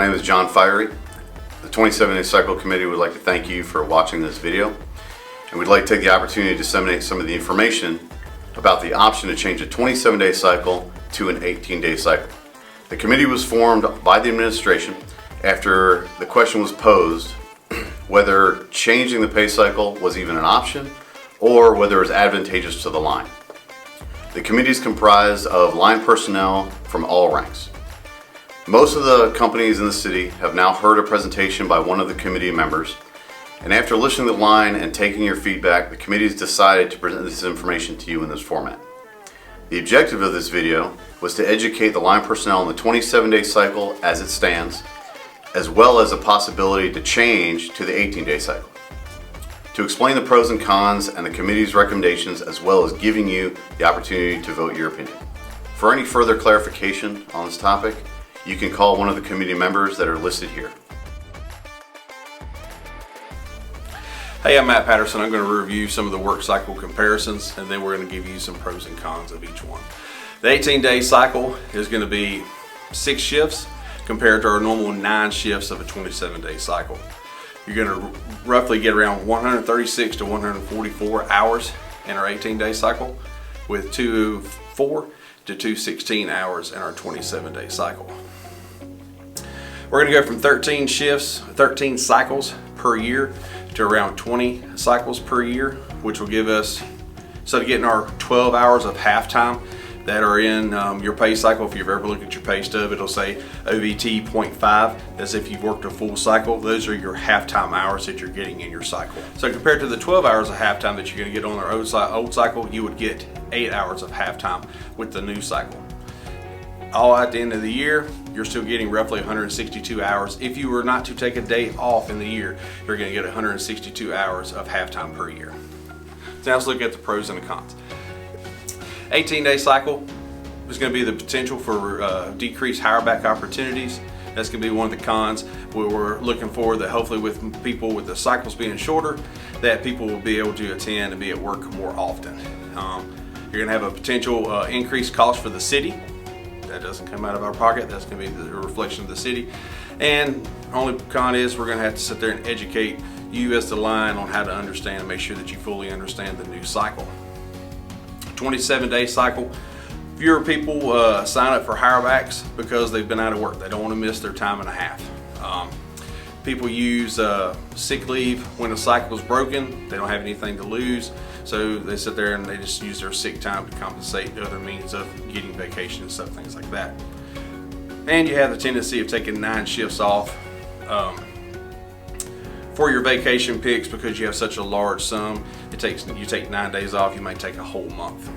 My name is John Fiery. The 27-day cycle committee would like to thank you for watching this video, and we'd like to take the opportunity to disseminate some of the information about the option to change a 27-day cycle to an 18-day cycle. The committee was formed by the administration after the question was posed whether changing the pay cycle was even an option or whether it was advantageous to the line. The committee is comprised of line personnel from all ranks. Most of the companies in the city have now heard a presentation by one of the committee members, and after listening to the line and taking your feedback, the committee has decided to present this information to you in this format. The objective of this video was to educate the line personnel on the 27-day cycle as it stands, as well as a possibility to change to the 18-day cycle. To explain the pros and cons and the committee's recommendations, as well as giving you the opportunity to vote your opinion. For any further clarification on this topic, you can call one of the committee members that are listed here. Hey, I'm Matt Patterson. I'm going to review some of the work cycle comparisons, and then we're going to give you some pros and cons of each one. The 18-day cycle is going to be 6 shifts compared to our normal 9 shifts of a 27-day cycle. You're going to roughly get around 136 to 144 hours in our 18-day cycle, with 204 to 216 hours in our 27-day cycle. We're going to go from 13 cycles per year to around 20 cycles per year, which will give us, instead of getting our 12 hours of halftime that are in your pay cycle, if you've ever looked at your pay stub, it'll say OVT 0.5, as if you've worked a full cycle. Those are your halftime hours that you're getting in your cycle. So compared to the 12 hours of halftime that you're going to get on our old cycle, you would get 8 hours of halftime with the new cycle. All at the end of the year, you're still getting roughly 162 hours. If you were not to take a day off in the year, you're going to get 162 hours of halftime per year. So now let's look at the pros and the cons. 18-day cycle is going to be the potential for decreased hire-back opportunities. That's going to be one of the cons. We're looking forward that hopefully with people with the cycles being shorter, that people will be able to attend and be at work more often. You're going to have a potential increased cost for the city. That doesn't come out of our pocket. That's going to be the reflection of the city. And only con is we're going to have to sit there and educate you as the line on how to understand and make sure that you fully understand the new cycle. 27-day cycle, fewer people sign up for hirebacks because they've been out of work. They don't want to miss their time and a half. People use sick leave when a cycle is broken. They don't have anything to lose, so they sit there and they just use their sick time to compensate other means of getting vacation and stuff, things like that. And you have the tendency of taking 9 shifts off for your vacation picks because you have such a large sum. You take 9 days off, you might take a whole month.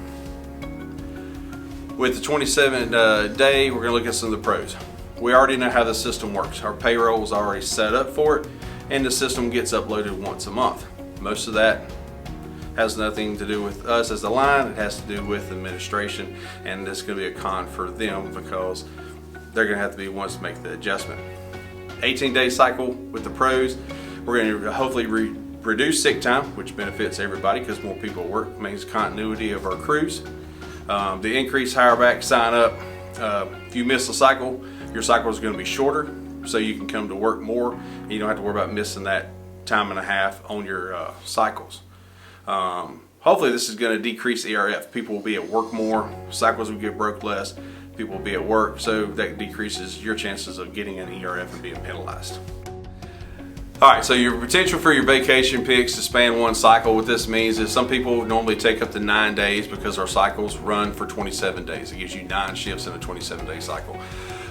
With the 27 day, we're going to look at some of the pros. We already know how the system works. Our payroll is already set up for it, and the system gets uploaded once a month. Most of that has nothing to do with us as the line. It has to do with administration, and this is going to be a con for them because they're going to have to be ones to make the adjustment. 18-day cycle with the pros, we're going to hopefully reduce sick time, which benefits everybody because more people work, means continuity of our crews. The increased hireback sign up, if you miss a cycle, your cycle is going to be shorter, so you can come to work more and you don't have to worry about missing that time and a half on your cycles. Hopefully this is going to decrease ERF. People will be at work more, cycles will get broke less, people will be at work, so that decreases your chances of getting an ERF and being penalized. Alright, so your potential for your vacation picks to span one cycle, what this means is some people normally take up to 9 days because our cycles run for 27 days. It gives you 9 shifts in a 27-day cycle.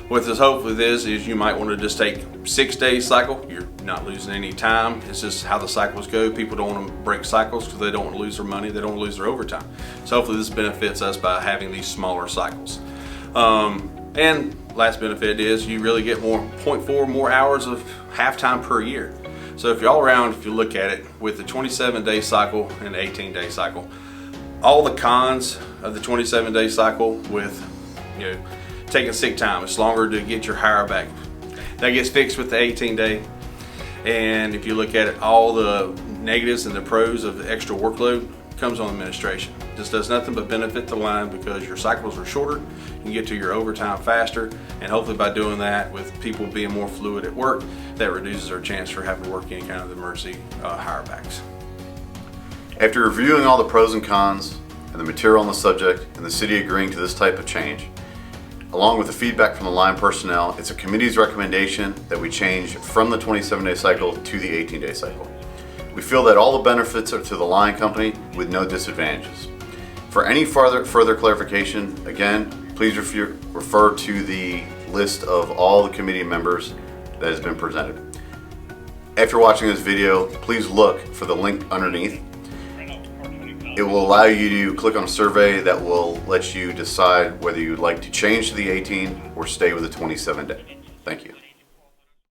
What this hopefully is you might want to just take 6-day cycle. You're not losing any time. It's just how the cycles go. People don't want to break cycles because they don't want to lose their money. They don't want to lose their overtime. So hopefully this benefits us by having these smaller cycles. And last benefit is you really get 0.4 more hours of halftime per year. So if you're all around, if you look at it with the 27-day cycle and the 18-day cycle, all the cons of the 27-day cycle with taking sick time, it's longer to get your hire back. That gets fixed with the 18-day. And if you look at it, all the negatives and the pros of the extra workload, comes on administration. This does nothing but benefit the line because your cycles are shorter, you can get to your overtime faster, and hopefully by doing that, with people being more fluid at work, that reduces our chance for having to work any kind of emergency hire backs. After reviewing all the pros and cons and the material on the subject and the city agreeing to this type of change, along with the feedback from the line personnel, it's a committee's recommendation that we change from the 27-day cycle to the 18-day cycle. We feel that all the benefits are to the line company with no disadvantages. For any further clarification, again, please refer to the list of all the committee members that has been presented. After watching this video, please look for the link underneath. It will allow you to click on a survey that will let you decide whether you'd like to change to the 18 or stay with the 27-day. Thank you.